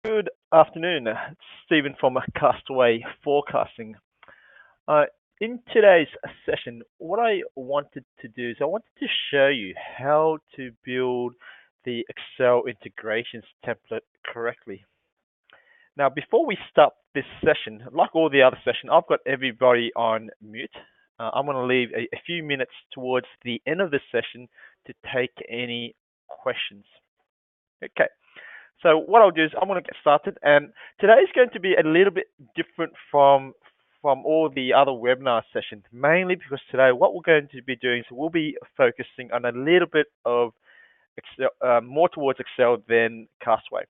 Good afternoon. It's Stephen from Castaway Forecasting. Uh, in today's session, what I wanted to do is I wanted to show you how to build the Excel integrations template correctly. Now, before we start this session, like all the other sessions, I've got everybody on mute. I'm going to leave a few minutes towards the end of the session to take any questions. Okay. So what I'll do is I'm going to get started, and today is going to be a little bit different from all the other webinar sessions, mainly because today what we're going to be doing is we'll be focusing on a little bit of Excel, more towards Excel than Castaway.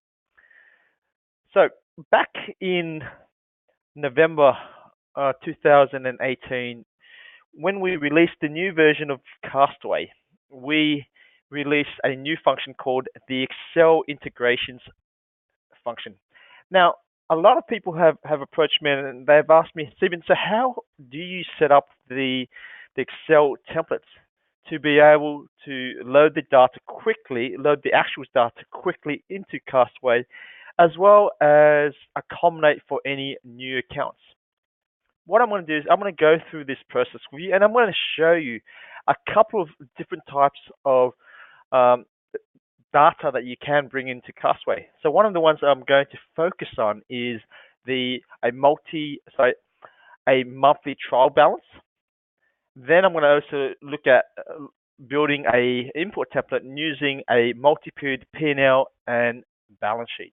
So back in November 2018, when we released the new version of Castaway, we released a new function called the Excel integrations function. Now, a lot of people have approached me and they've asked me, Stephen, so how do you set up the Excel templates to be able to load the data quickly, load the actual data quickly into Castaway, as well as accommodate for any new accounts? What I'm going to do is I'm going to go through this process with you, and I'm going to show you a couple of different types of data that you can bring into Castaway. So one of the ones I'm going to focus on is a monthly trial balance. Then I'm going to also look at building a import template using a multi-period P&L and balance sheet.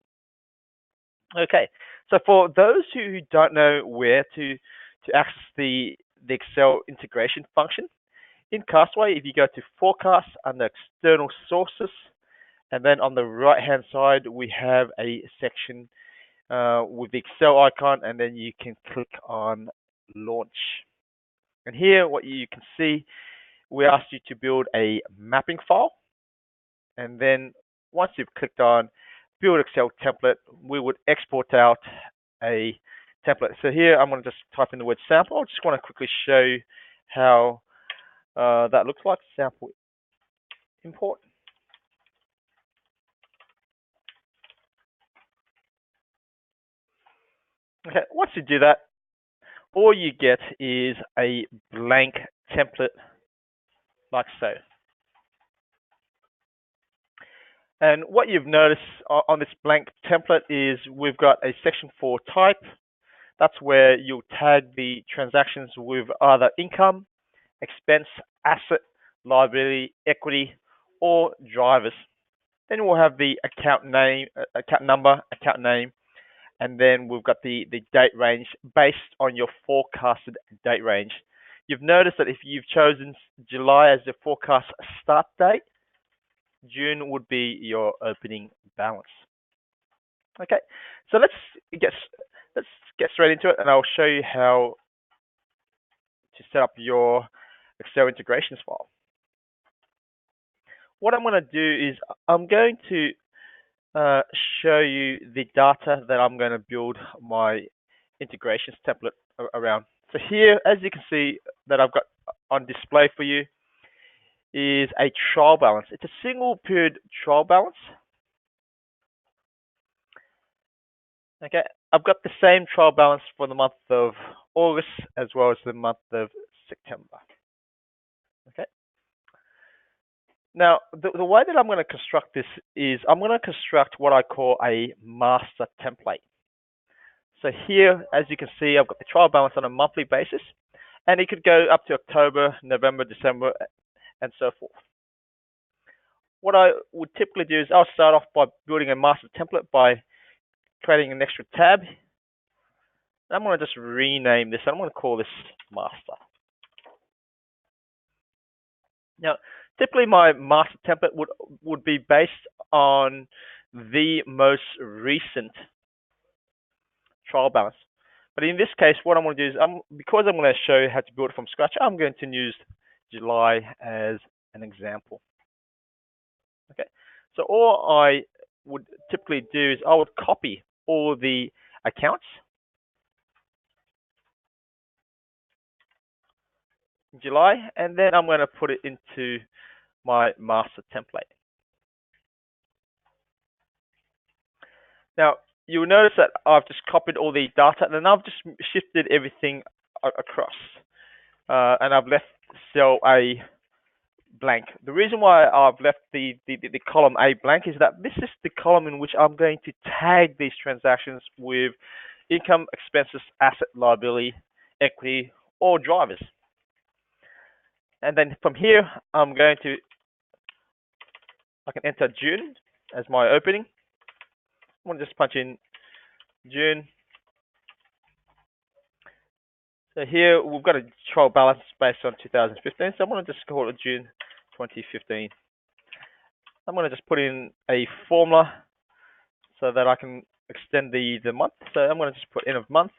Okay, so for those who don't know where to access the Excel integration function, in Castaway, if you go to Forecast under External Sources, and then on the right-hand side, we have a section with the Excel icon, and then you can click on Launch. And here, what you can see, we asked you to build a mapping file. And then once you've clicked on Build Excel Template, we would export out a template. So here, I'm going to just type in the word sample. I just want to quickly show you how that looks like. Sample import. Okay, once you do that, all you get is a blank template like so. And what you've noticed on this blank template is we've got a section for type. That's where you'll tag the transactions with either income, expense, asset, liability, equity, or drivers. Then we'll have the account name, account number, account name, and then we've got the date range based on your forecasted date range. You've noticed that if you've chosen July as the forecast start date, June would be your opening balance. Okay, so let's get straight into it, and I'll show you how to set up your Excel integrations file. What I'm going to do is I'm going to show you the data that I'm going to build my integrations template around. So here, as you can see, that I've got on display for you is a trial balance. It's a single period trial balance. Okay, I've got the same trial balance for the month of August as well as the month of September. Okay. Now, the way that I'm going to construct this is I'm going to construct what I call a master template. So here, as you can see, I've got the trial balance on a monthly basis, and it could go up to October, November, December, and so forth. What I would typically do is I'll start off by building a master template by creating an extra tab. I'm going to just rename this. I'm going to call this master. Now, typically my master template would be based on the most recent trial balance. But in this case, what I'm going to do is, because I'm going to show you how to build it from scratch, I'm going to use July as an example. Okay, so all I would typically do is I would copy all the accounts in July, and then I'm going to put it into my master template. Now, you'll notice that I've just copied all the data and then I've just shifted everything across. And I've left cell A blank. The reason why I've left the column A blank is that this is the column in which I'm going to tag these transactions with income, expenses, asset, liability, equity, or drivers. And then from here, I can enter June as my opening. I'm going to just punch in June. So here we've got a trial balance based on 2015. So I'm going to just call it June 2015. I'm going to just put in a formula so that I can extend the month. So I'm going to just put end of month.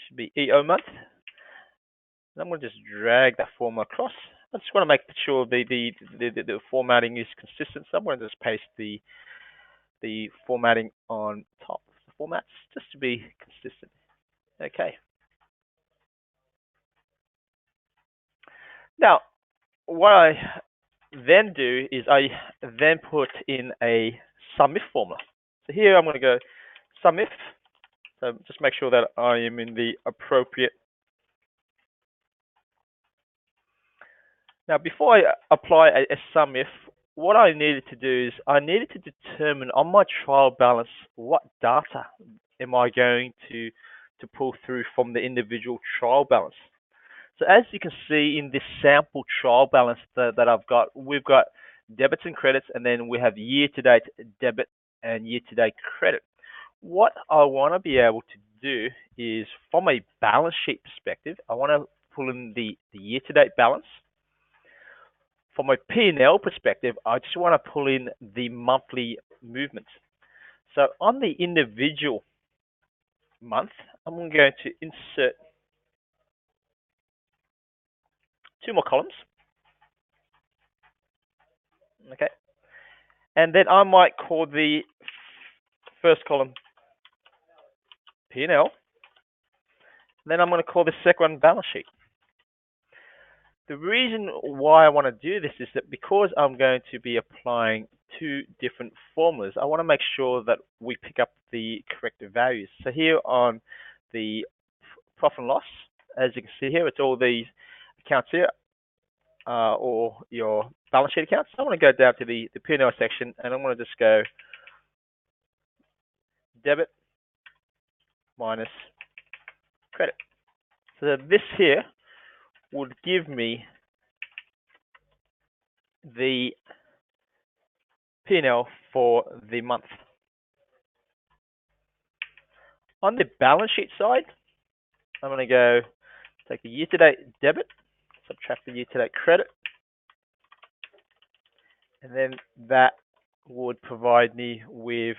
Should be EO month. And I'm going to just drag that formula across. I just want to make sure the formatting is consistent. So I'm going to just paste the formatting on top of the formats just to be consistent. Okay. Now, what I then do is I then put in a SUMIF formula. So here I'm going to go SUMIF. So just make sure that I am in the appropriate. Now, before I apply a SUMIF, what I needed to do is I needed to determine on my trial balance what data am I going to pull through from the individual trial balance. So as you can see in this sample trial balance that I've got, we've got debits and credits, and then we have year-to-date debit and year-to-date credit. What I want to be able to do is, from a balance sheet perspective, I want to pull in the year-to-date balance. From a P&L perspective, I just want to pull in the monthly movements. So on the individual month, I'm going to insert two more columns. Okay. And then I might call the first column P&L. Then I'm going to call the second one balance sheet. The reason why I want to do this is that because I'm going to be applying two different formulas, I want to make sure that we pick up the correct values. So here on the profit and loss, as you can see here, it's all these accounts here, or your balance sheet accounts. So I'm going to go down to the P&L section, and I'm going to just go debit minus credit. So this here would give me the P&L for the month. On the balance sheet side, I'm going to go take the year-to-date debit, subtract the year-to-date credit, and then that would provide me with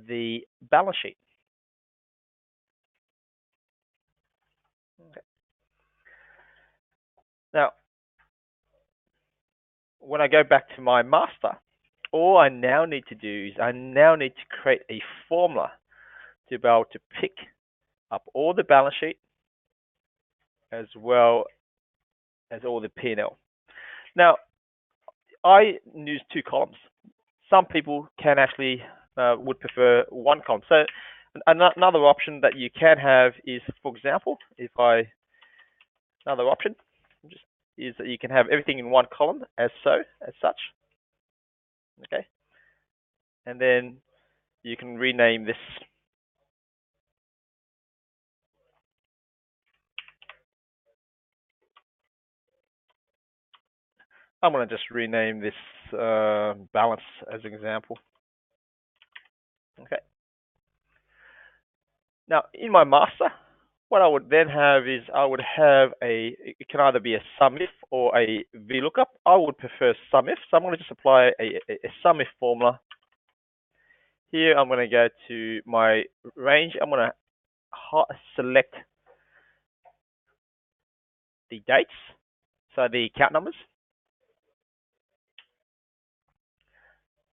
the balance sheet. Okay. Now, when I go back to my master, all I now need to do is I now need to create a formula to be able to pick up all the balance sheet as well as all the P&L. Now, I use two columns. Some people can actually would prefer one column. So another option that you can have is, for example, another option is that you can have everything in one column as such. Okay. And then you can rename this. I'm going to just rename this balance as an example. Okay. Now, in my master, what I would then have is I would have it can either be a SUMIF or a VLOOKUP. I would prefer SUMIF, so I'm going to just apply a SUMIF formula. Here, I'm going to go to my range. I'm going to select the dates, so the account numbers.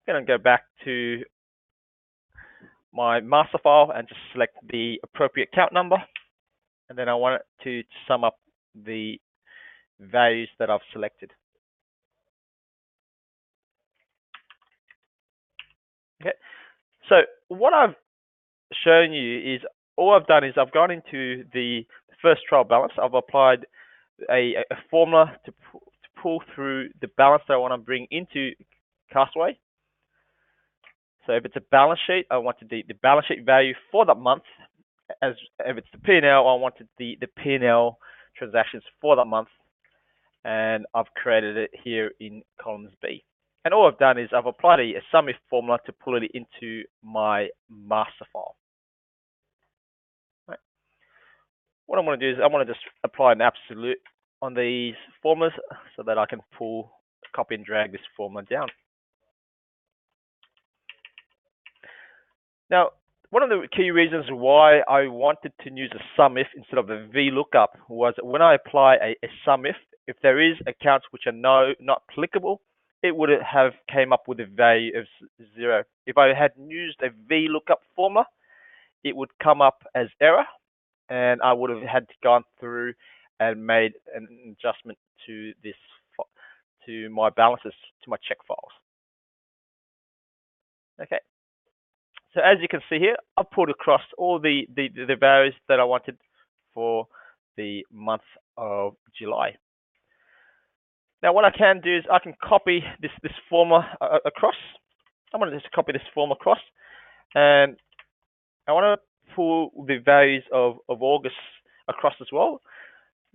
I'm going to go back to my master file and just select the appropriate account number. And then I want it to sum up the values that I've selected. Okay. So what I've shown you is all I've done is I've gone into the first trial balance. I've applied a formula to pull through the balance that I want to bring into Castaway. So if it's a balance sheet, I wanted the balance sheet value for that month. As if it's the P&L, I wanted the P&L transactions for that month, and I've created it here in columns B. And all I've done is I've applied a sum if formula to pull it into my master file. Right. What I want to do is I want to just apply an absolute on these formulas so that I can copy and drag this formula down. Now, one of the key reasons why I wanted to use a sum if instead of a VLOOKUP was when I apply a sum if there is accounts which are not applicable, it would have came up with a value of 0. If I had used a VLOOKUP formula, it would come up as error, and I would have had to gone through and made an adjustment to my balances, to my check files. Okay. So as you can see here, I've pulled across all the values that I wanted for the month of July. Now what I can do is I can copy this formula across. I'm going to just copy this formula across, and I want to pull the values of August across as well.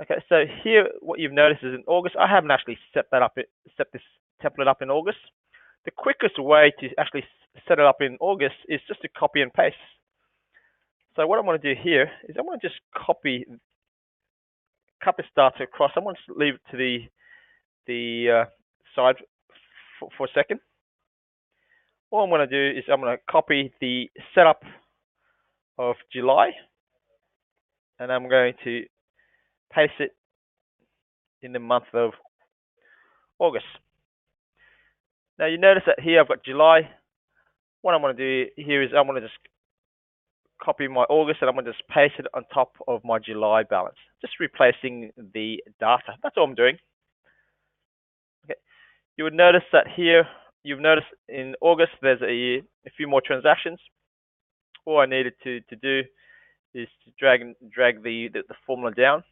Okay, so here what you've noticed is in August, I haven't actually set this template up in August. The quickest way to actually set it up in August is just to copy and paste. So what I'm going to do here is I'm going to just copy this data across. I'm going to leave it to the side for a second. All I'm going to do is I'm going to copy the setup of July, and I'm going to paste it in the month of August. Now you notice that here I've got July. What I'm going to do here is I'm going to just copy my August and I'm going to just paste it on top of my July balance, just replacing the data. That's all I'm doing. Okay. You would notice that here, you've noticed in August there's a few more transactions. All I needed to do is to drag the formula down.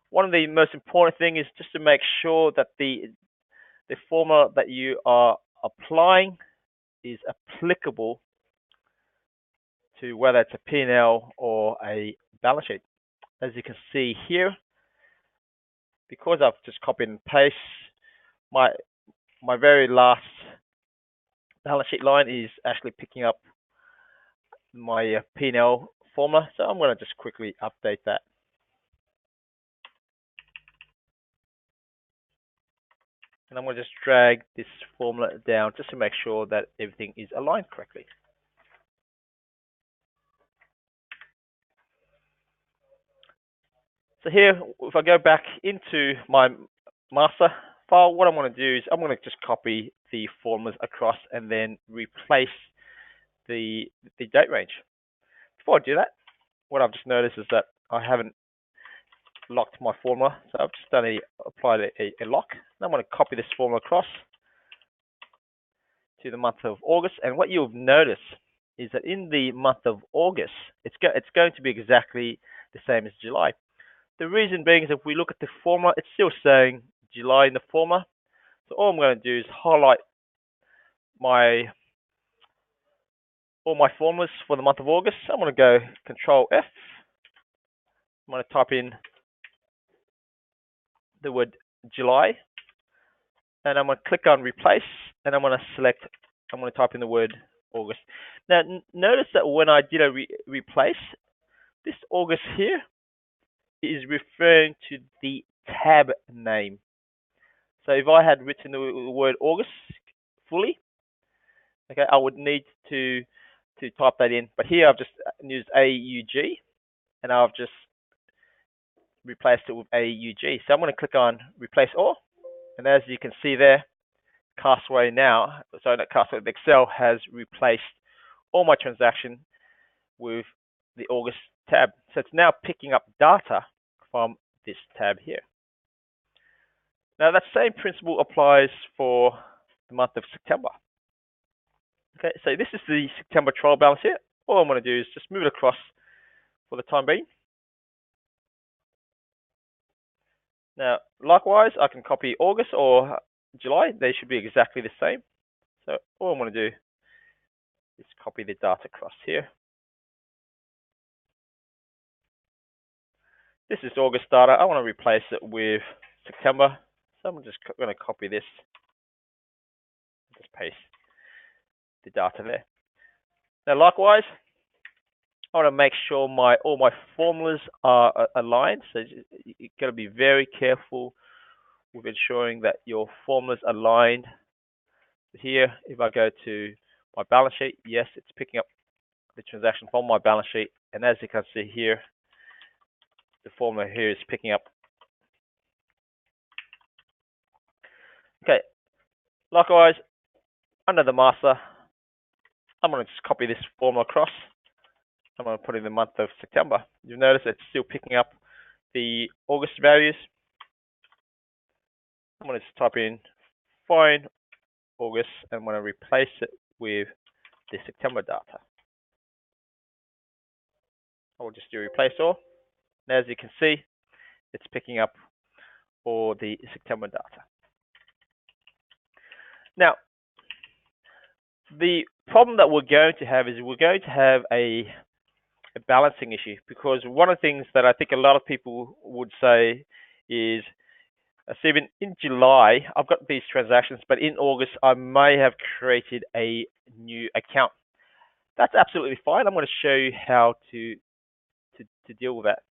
One of the most important things is just to make sure that the formula that you are applying is applicable to whether it's a P&L or a balance sheet. As you can see here, because I've just copied and pasted, my very last balance sheet line is actually picking up my P&L formula. So I'm going to just quickly update that. And I'm going to just drag this formula down just to make sure that everything is aligned correctly. So here, if I go back into my master file, what I'm going to do is I'm going to just copy the formulas across and then replace the date range. Before I do that, what I've just noticed is that I haven't locked my formula, so I've just applied a lock. And I'm going to copy this formula across to the month of August, and what you'll notice is that in the month of August, it's going to be exactly the same as July. The reason being is if we look at the formula, it's still saying July in the formula. So all I'm going to do is highlight all my formulas for the month of August. I'm going to go Control F. I'm going to type in the word July, and I'm going to click on Replace, and I'm going to type in the word August. Now notice that when I did a replace, this August here is referring to the tab name. So if I had written the word August fully, okay, I would need to type that in. But here I've just used AUG, and I've just replaced it with AUG. So I'm going to click on Replace All, and as you can see there, Castaway Excel has replaced all my transaction with the August tab. So it's now picking up data from this tab here. Now that same principle applies for the month of September. Okay, so this is the September trial balance here. All I'm going to do is just move it across for the time being. Now, likewise, I can copy August or July. They should be exactly the same. So all I'm going to do is copy the data across here. This is August data. I want to replace it with September. So I'm just going to copy this, just paste the data there. Now, likewise, I want to make sure all my formulas are aligned. So you've got to be very careful with ensuring that your formulas are aligned. Here, if I go to my balance sheet, yes, it's picking up the transaction from my balance sheet. And as you can see here, the formula here is picking up. Okay, likewise, under the master, I'm going to just copy this formula across. I'm going to put in the month of September. You'll notice it's still picking up the August values. I'm going to just type in find August and I'm going to replace it with the September data. I will just do replace all. And as you can see, it's picking up all the September data. Now, the problem that we're going to have is we're going to have a balancing issue, because one of the things that I think a lot of people would say is, Stephen, in July, I've got these transactions, but in August, I may have created a new account. That's absolutely fine. I'm going to show you how to deal with that.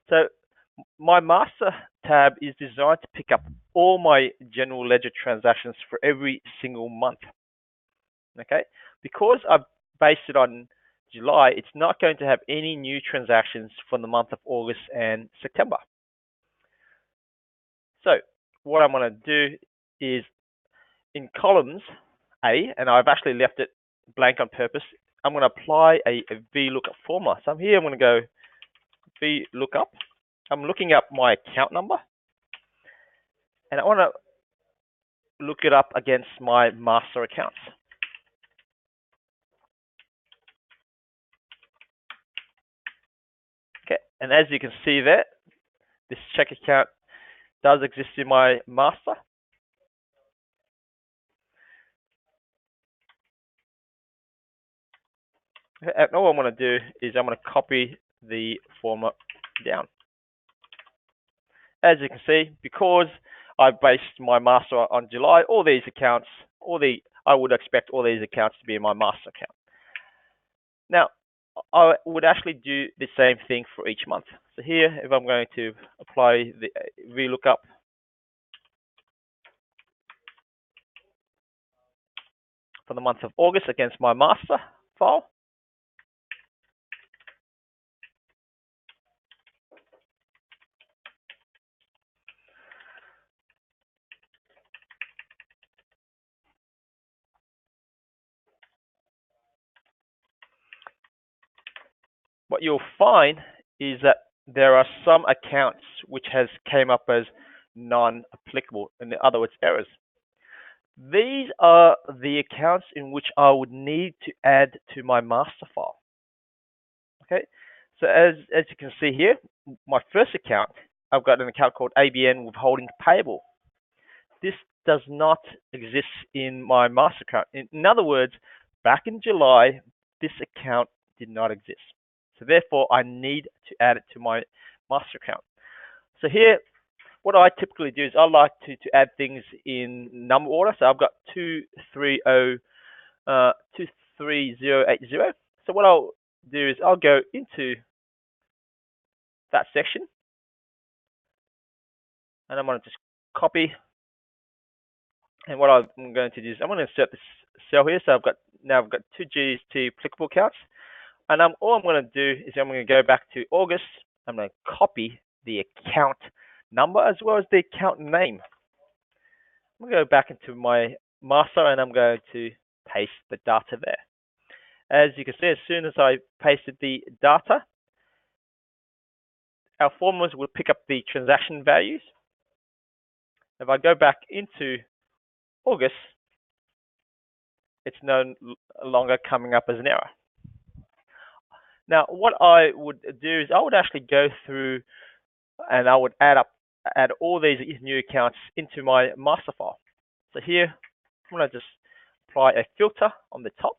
So my master tab is designed to pick up all my general ledger transactions for every single month. Okay, because I've based it on July, it's not going to have any new transactions for the month of August and September. So what I'm going to do is in columns A, and I've actually left it blank on purpose, I'm going to apply a VLOOKUP formula. So here I'm going to go VLOOKUP. I'm looking up my account number, and I want to look it up against my master accounts. Okay, and as you can see there, this check account does exist in my master. Okay, and all I'm going to do is I'm going to copy the formula down. As you can see, because I based my master on July, all these accounts, I would expect all these accounts to be in my master account. Now, I would actually do the same thing for each month. So here, if I'm going to apply the VLOOKUP for the month of August against my master file, what you'll find is that there are some accounts which has came up as non-applicable, in other words, errors. These are the accounts in which I would need to add to my master file. Okay, so as you can see here, my first account, I've got an account called ABN Withholding Payable. This does not exist in my master account. In other words, back in July, this account did not exist. So therefore, I need to add it to my master account. So here, what I typically do is I like to add things in number order. So I've got 23080. So what I'll do is I'll go into that section, and I'm going to just copy. And what I'm going to do is I'm going to insert this cell here. So I've got 2 GST applicable accounts. And all I'm going to do is I'm going to go back to August. I'm going to copy the account number as well as the account name. I'm going to go back into my master and I'm going to paste the data there. As you can see, as soon as I pasted the data, our formulas will pick up the transaction values. If I go back into August, it's no longer coming up as an error. Now, what I would do is I would actually go through and I would add all these new accounts into my master file. So here, I'm going to just apply a filter on the top,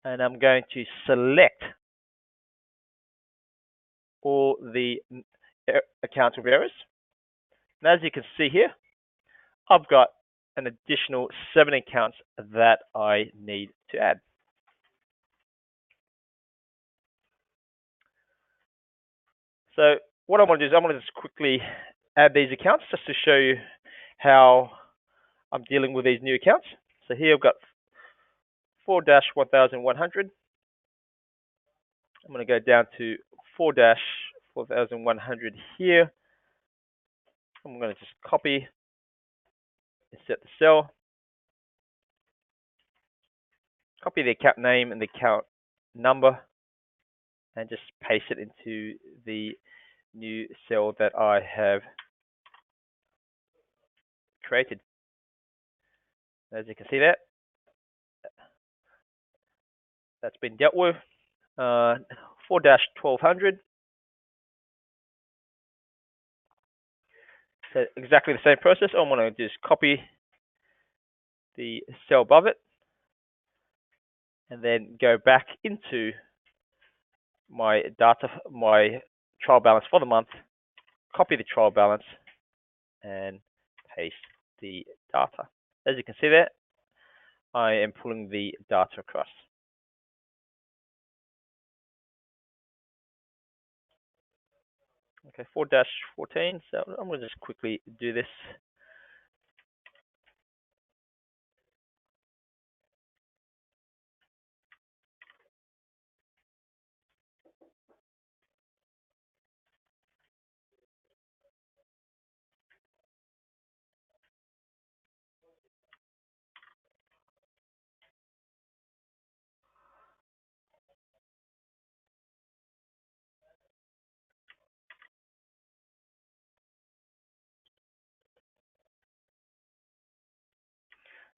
and I'm going to select all the accounts with errors. And as you can see here, I've got an additional 7 accounts that I need to add. So what I want to do is I'm going to just quickly add these accounts just to show you how I'm dealing with these new accounts. So here I've got 4-1100. I'm going to go down to 4-4100 here. I'm going to just copy, insert the cell, copy the account name and the account number, and just paste it into the new cell that I have created. As you can see that, that's been dealt with. 4-1200. So exactly the same process. I'm going to just copy the cell above it and then go back into my data, my trial balance for the month, copy the trial balance and paste the data. As you can see there, I am pulling the data across. Okay, 4-14. So I'm going to just quickly do this.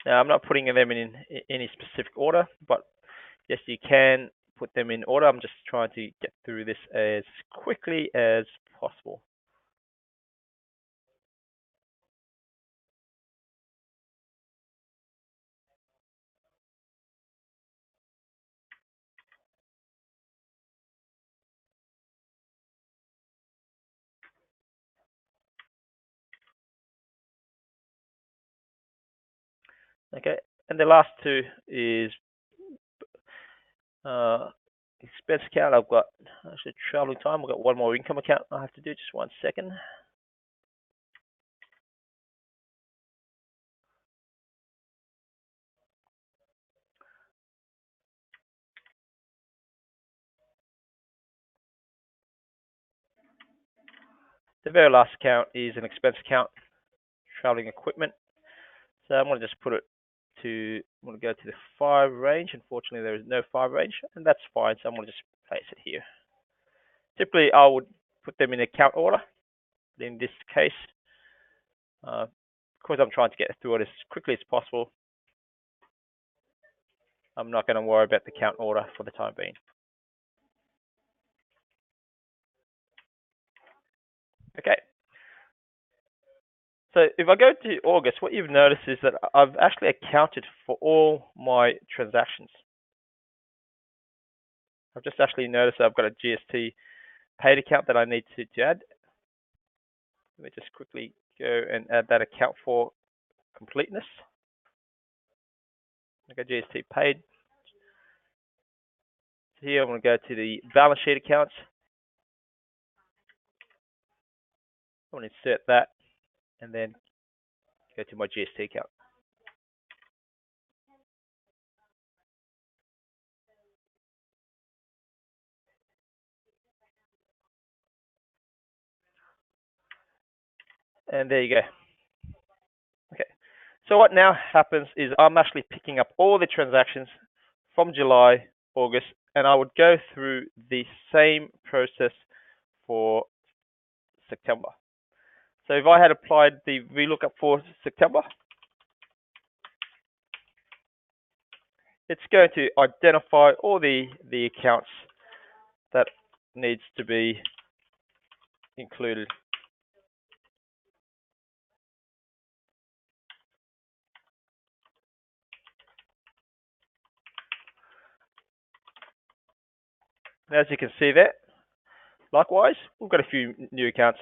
Now, I'm not putting them in any specific order, but yes, you can put them in order. I'm just trying to get through this as quickly as possible. Okay, and the last two is expense account. I've got actually traveling time. I've got one more income account I have to do. Just 1 second. The very last account is an expense account, traveling equipment. So I'm going to just put it to, I'm going to go to the 5 range. Unfortunately, there is no 5 range, and that's fine. So I'm going to just place it here. Typically, I would put them in account order. In this case, because I'm trying to get through it as quickly as possible, I'm not going to worry about the count order for the time being. Okay. So if I go to August, what you've noticed is that I've actually accounted for all my transactions. I've just actually noticed I've got a GST paid account that I need to add. Let me just quickly go and add that account for completeness. Okay, GST paid. So here I'm going to go to the balance sheet accounts. I'm going to insert that and then go to my GST account. And there you go. Okay. So what now happens is I'm actually picking up all the transactions from July, August, and I would go through the same process for September. So if I had applied the VLOOKUP for September, it's going to identify all the accounts that needs to be included. And as you can see there, likewise, we've got a few new accounts.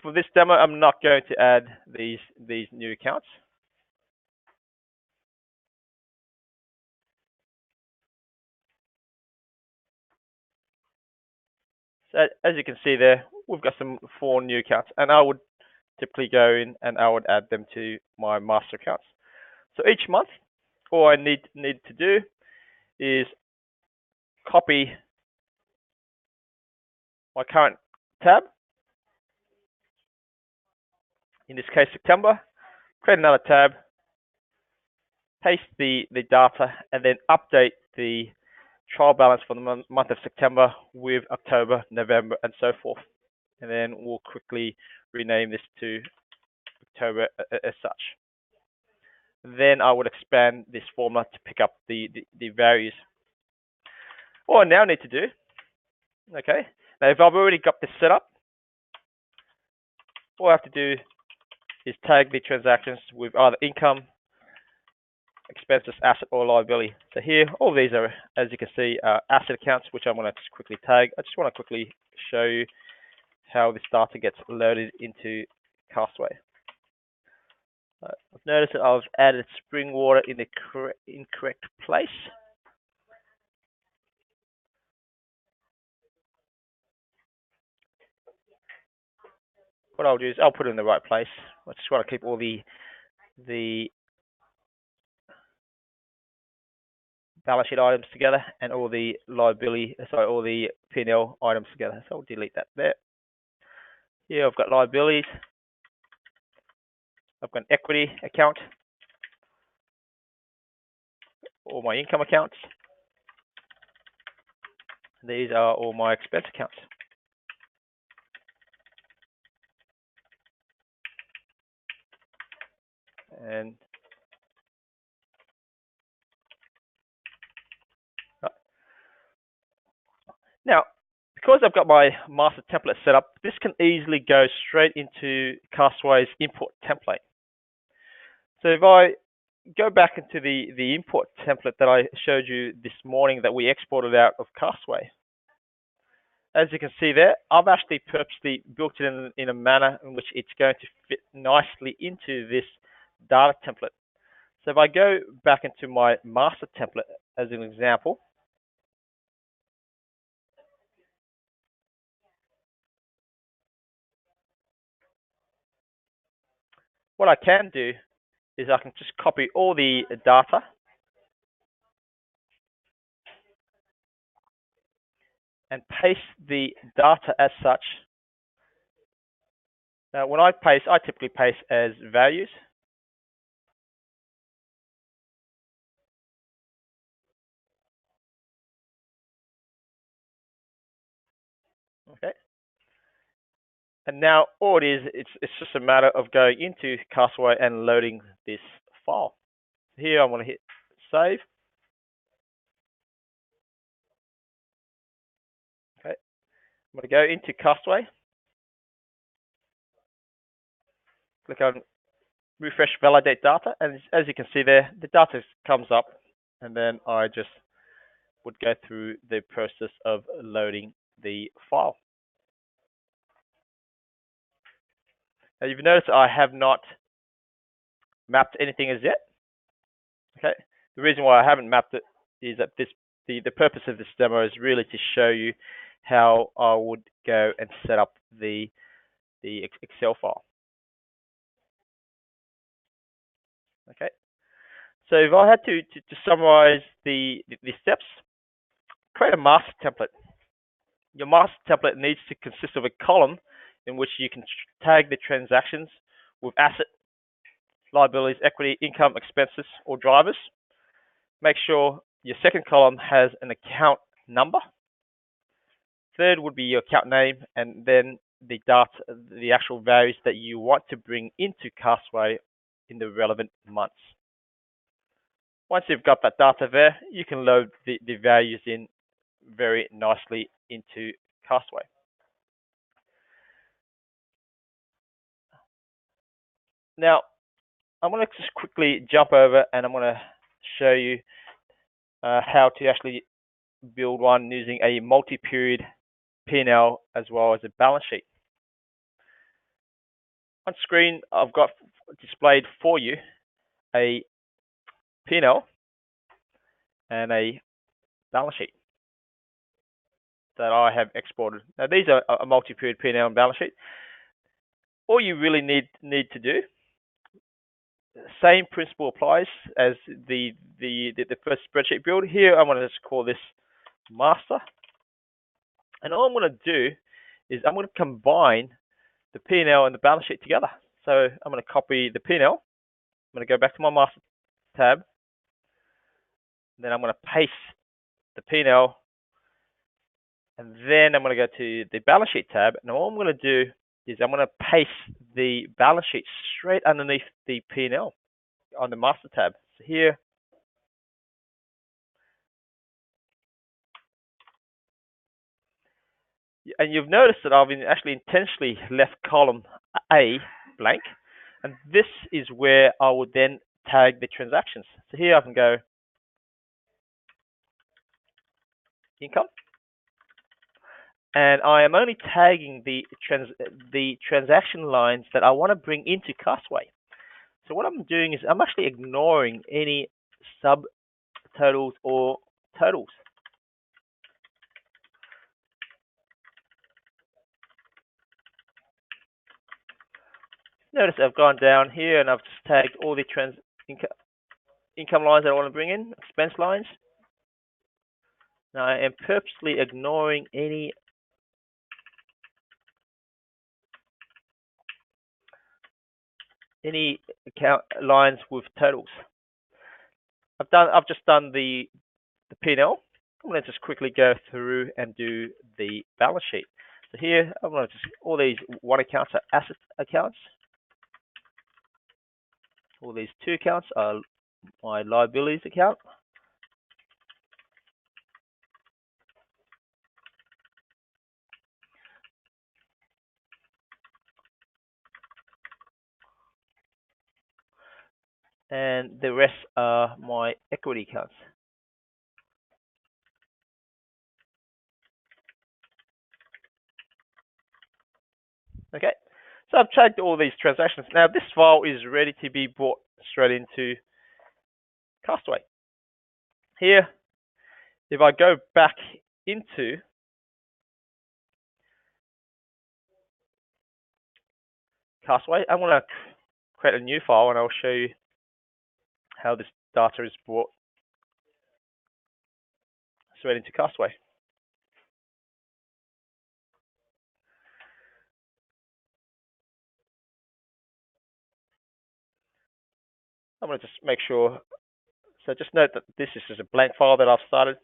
For this demo, I'm not going to add these new accounts. So as you can see there, we've got 4 new accounts, and I would typically go in and I would add them to my master accounts. So each month, all I need to do is copy my current tab, in this case September, create another tab, paste the data, and then update the trial balance for the month of September with October, November, and so forth. And then we'll quickly rename this to October as such. Then I would expand this formula to pick up the values. All I now need to do, okay, now if I've already got this set up, all I have to do is tag the transactions with either income, expenses, asset, or liability. So here, all these are, as you can see, asset accounts, which I'm going to just quickly tag. I just want to quickly show you how this data gets loaded into Castaway. I've noticed that I've added spring water in the incorrect place. What I'll do is I'll put it in the right place. I just want to keep all the balance sheet items together and all the all the P&L items together. So I'll delete that there. Here I've got liabilities. I've got an equity account, all my income accounts. These are all my expense accounts. And now, because I've got my master template set up, this can easily go straight into Castaway's import template. So if I go back into the import template that I showed you this morning that we exported out of Castaway, as you can see there, I've actually purposely built it in a manner in which it's going to fit nicely into this data template. So if I go back into my master template as an example, what I can do is I can just copy all the data and paste the data as such. Now, when I paste, I typically paste as values. Okay. And now all it is, it's just a matter of going into Castaway and loading this file. Here I'm going to hit save. Okay. I'm going to go into Castaway. Click on refresh validate data, and as you can see there, the data comes up, and then I just would go through the process of loading the file. Now you've noticed I have not mapped anything as yet. Okay, the reason why I haven't mapped it is that the purpose of this demo is really to show you how I would go and set up the Excel file. Okay, so if I had to summarize the steps, create a master template. Your master template needs to consist of a column in which you can tag the transactions with asset, liabilities, equity, income, expenses, or drivers. Make sure your second column has an account number. Third would be your account name, and then the data, the actual values that you want to bring into Castaway in the relevant months. Once you've got that data there, you can load the values in very nicely into Castaway. Now, I'm going to just quickly jump over and I'm going to show you how to actually build one using a multi-period P&L as well as a balance sheet. On screen, I've got displayed for you a P&L and a balance sheet that I have exported. Now, these are a multi-period P&L and balance sheet. All you really need to do, same principle applies as the first spreadsheet build. Here, I'm going to just call this master. And all I'm going to do is I'm going to combine the P&L and the balance sheet together. So I'm going to copy the P&L. I'm going to go back to my master tab. Then I'm going to paste the P&L. And then I'm going to go to the balance sheet tab. And all I'm going to do is I'm going to paste the balance sheet straight underneath the P&L on the master tab. So here, and you've noticed that I've actually intentionally left column A blank, and this is where I would then tag the transactions. So here I can go income, and I am only tagging the transaction lines that I want to bring into Castaway. So what I'm doing is I'm actually ignoring any subtotals or totals. Notice I've gone down here and I've just tagged all the income lines that I want to bring in, expense lines. Now I am purposely ignoring any account lines with totals. I've just done the P&L. I'm going to just quickly go through and do the balance sheet. So here I'm going to just all these one accounts are asset accounts. All these two accounts are my liabilities account. And the rest are my equity accounts. Okay, so I've tagged all these transactions. Now this file is ready to be brought straight into Castaway. Here, if I go back into Castaway, I'm going to create a new file and I'll show you how this data is brought straight into Castaway. I'm going to just make sure, so just note that this is just a blank file that I've started.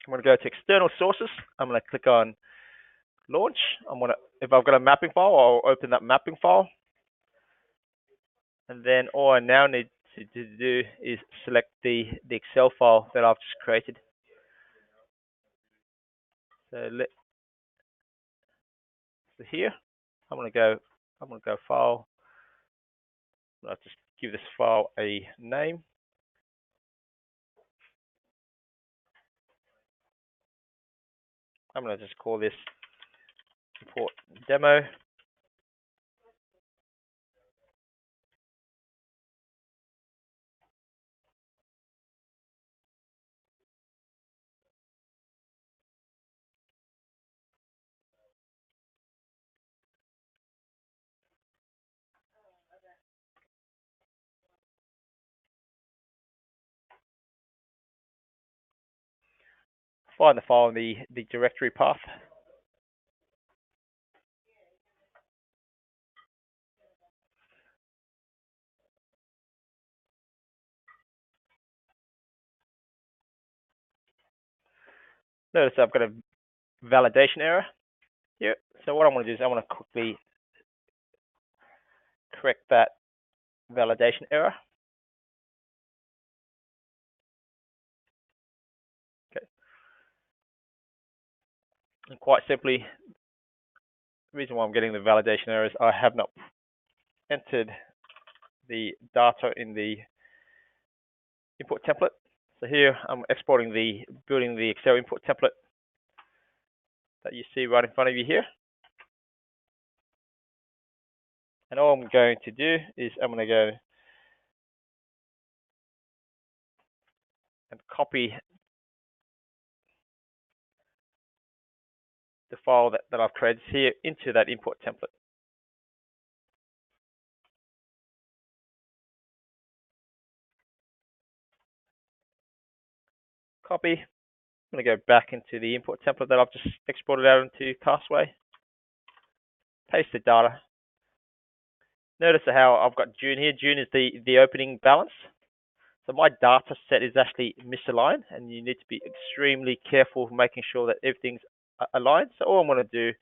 I'm going to go to external sources. I'm going to click on launch. If I've got a mapping file, I'll open that mapping file. And then all I now need to do is select the Excel file that I've just created. So here, I'm going to go file. I'll just give this file a name. I'm going to just call this import demo. Find the file in the directory path. Notice I've got a validation error here. So what I want to do is I want to quickly correct that validation error. Okay. And quite simply, the reason why I'm getting the validation error is I have not entered the data in the import template. So here I'm building the Excel import template that you see right in front of you here. And all I'm going to do is I'm going to go and copy the file that I've created here into that import template. Copy. I'm going to go back into the import template that I've just exported out into Castaway. Paste the data. Notice how I've got June here. June is the opening balance. So my data set is actually misaligned, and you need to be extremely careful making sure that everything's aligned. So all I'm going to do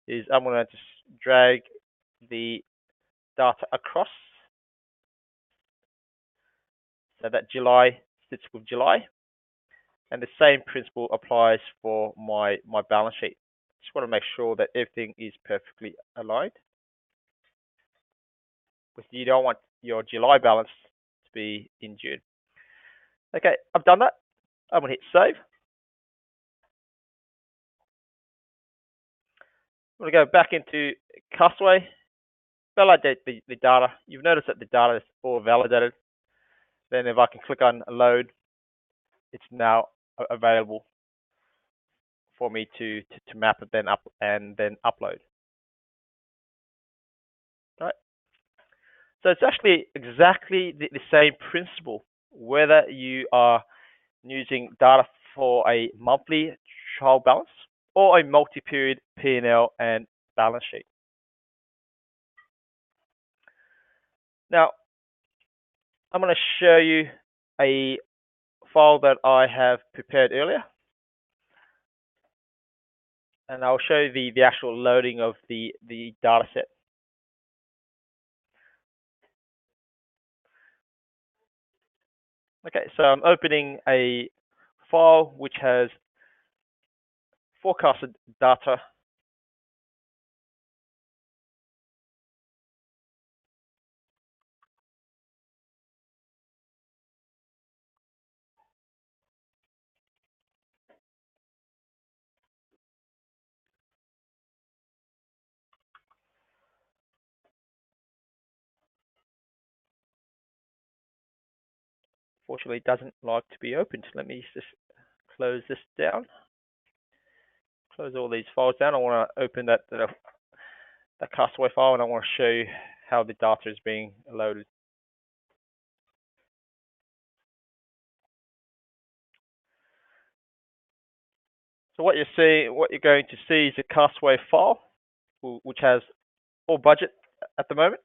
is I'm going to just drag the data across so that July sits with July. And the same principle applies for my balance sheet. Just want to make sure that everything is perfectly aligned, because you don't want your July balance to be in June. Okay, I've done that. I'm going to hit save. I'm going to go back into Castaway, validate the data. You've noticed that the data is all validated. Then if I can click on load, it's now available for me to map it then up and then upload. Right. So it's actually exactly the same principle, whether you are using data for a monthly trial balance or a multi-period P&L and balance sheet. Now, I'm going to show you a file that I have prepared earlier, and I'll show you the actual loading of the data set. Okay, so I'm opening a file which has forecasted data. Fortunately, it doesn't like to be opened. Let me just close this down. Close all these files down. I want to open that Castaway file, and I want to show you how the data is being loaded. So what you're going to see is a Castaway file, which has all budget at the moment.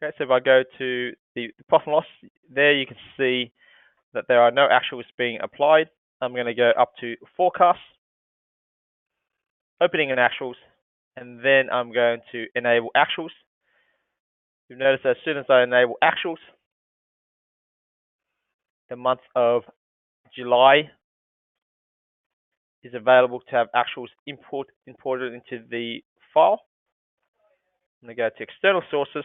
Okay, so if I go to the profit and loss, there you can see that there are no actuals being applied. I'm going to go up to forecast, opening in actuals, and then I'm going to enable actuals. You'll notice that as soon as I enable actuals, the month of July is available to have actuals imported into the file. I'm going to go to external sources,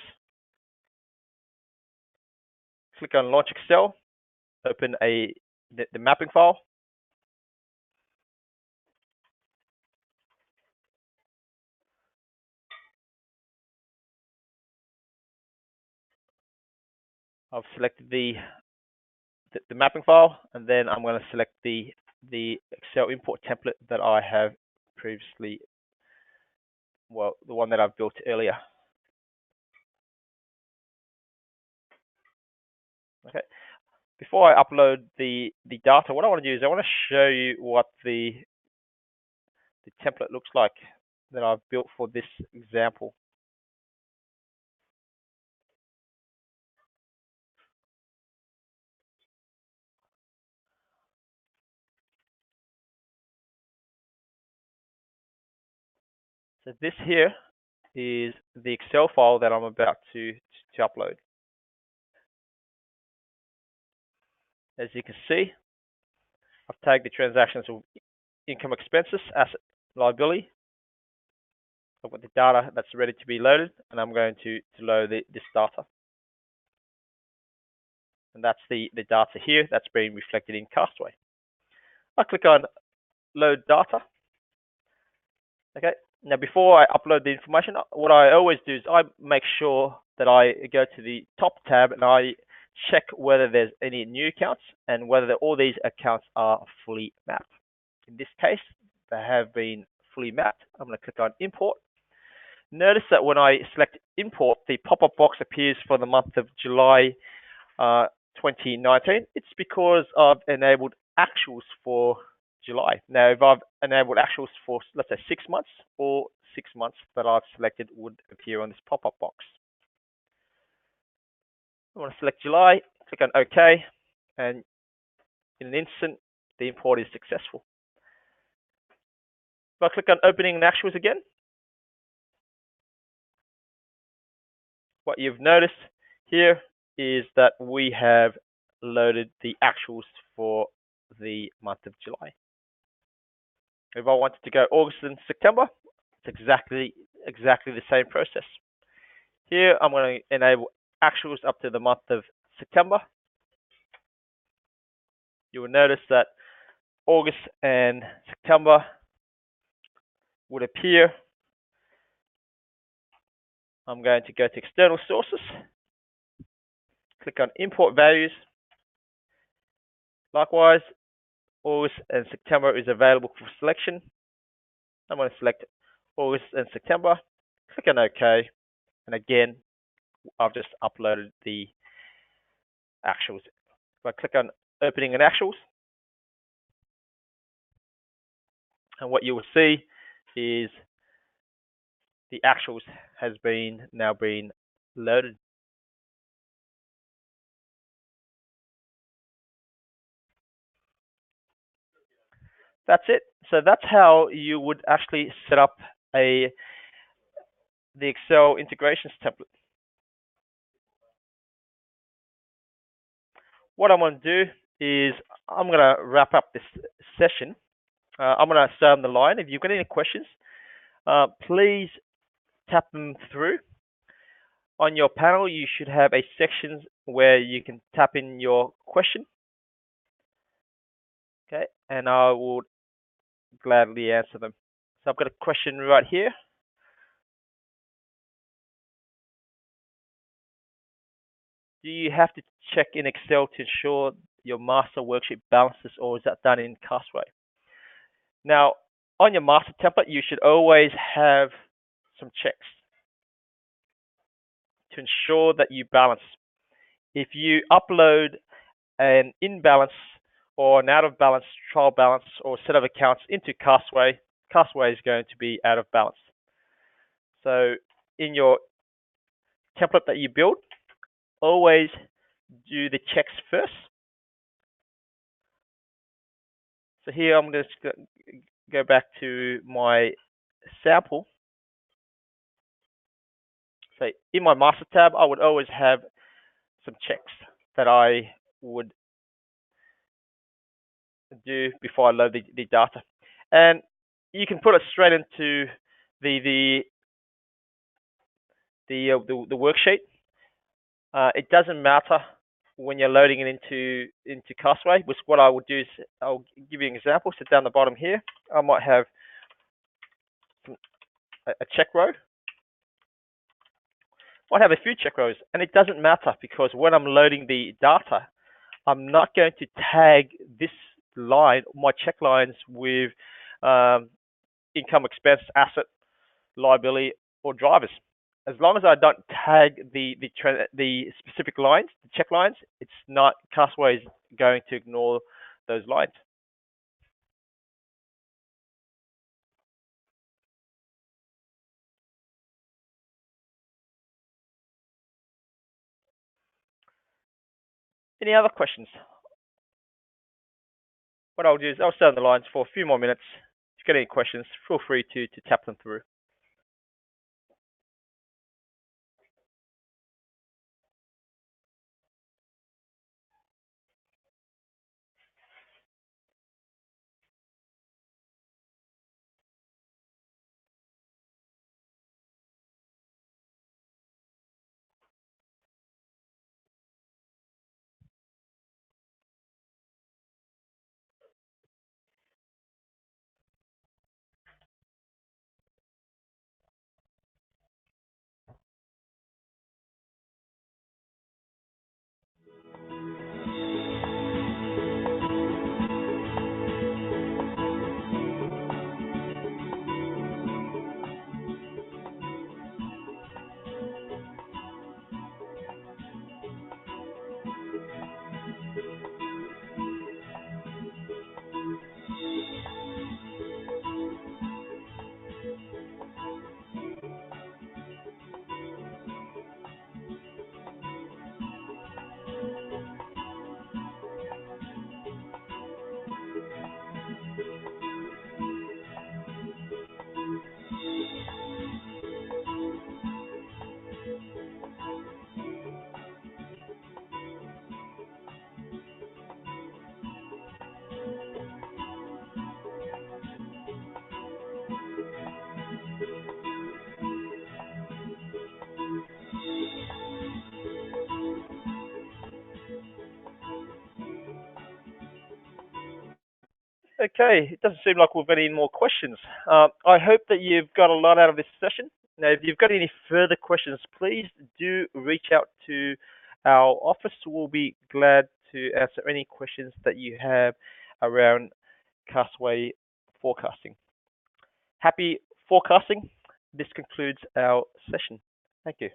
click on launch Excel, open the mapping file. I've selected the mapping file, and then I'm going to select the Excel import template that I have previously, well, the one that I've built earlier. Okay. Before I upload the data, what I want to do is I want to show you what the template looks like that I've built for this example. So this here is the Excel file that I'm about to upload. As you can see, I've tagged the transactions of income, expenses, asset, liability. I've got the data that's ready to be loaded, and I'm going to load this data. And that's the data here that's being reflected in Castaway. I click on load data. Okay. Now, before I upload the information, what I always do is I make sure that I go to the top tab and I check whether there's any new accounts and whether all these accounts are fully mapped. In this case, they have been fully mapped. I'm going to click on import. Notice that when I select import, the pop-up box appears for the month of July 2019. It's because I've enabled actuals for July. Now, if I've enabled actuals for, let's say, 6 months, or 6 months that I've selected would appear on this pop-up box. I want to select July, click on OK, and in an instant, the import is successful. If I click on opening and actuals again, what you've noticed here is that we have loaded the actuals for the month of July. If I wanted to go August and September, it's exactly the same process. Here, I'm going to enable actuals up to the month of September. You will notice that August and September would appear. I'm going to go to external sources, click on import values. Likewise, August and September is available for selection. I'm going to select August and September, click on OK, and again, I've just uploaded the actuals. If I click on opening and actuals, and what you will see is the actuals has now been loaded. That's it. So that's how you would actually set up the Excel integrations template. What I'm going to do is I'm going to wrap up this session. I'm going to stay on the line. If you've got any questions, please tap them through. On your panel, you should have a section where you can tap in your question. Okay, and I will gladly answer them. So I've got a question right here. Do you have to check in Excel to ensure your master worksheet balances, or is that done in Castaway? Now, on your master template, you should always have some checks to ensure that you balance. If you upload an imbalance or an out of balance trial balance or set of accounts into Castaway, Castaway is going to be out of balance. So in your template that you build, always do the checks first. So here I'm just going to go back to my sample. So in my master tab, I would always have some checks that I would do before I load the data. And you can put it straight into the worksheet. It doesn't matter when you're loading it into Castaway. Which what I would do is I'll give you an example. So down the bottom here, I might have a check row. I have a few check rows, and it doesn't matter because when I'm loading the data, I'm not going to tag this line, my check lines, with income, expense, asset, liability, or drivers. As long as I don't tag the specific lines, the check lines, it's not, Castaway is going to ignore those lines. Any other questions? What I'll do is I'll stay on the lines for a few more minutes. If you've got any questions, feel free to tap them through. Okay, it doesn't seem like we've got any more questions. I hope that you've got a lot out of this session. Now, if you've got any further questions, please do reach out to our office. We'll be glad to answer any questions that you have around Castaway forecasting. Happy forecasting. This concludes our session. Thank you.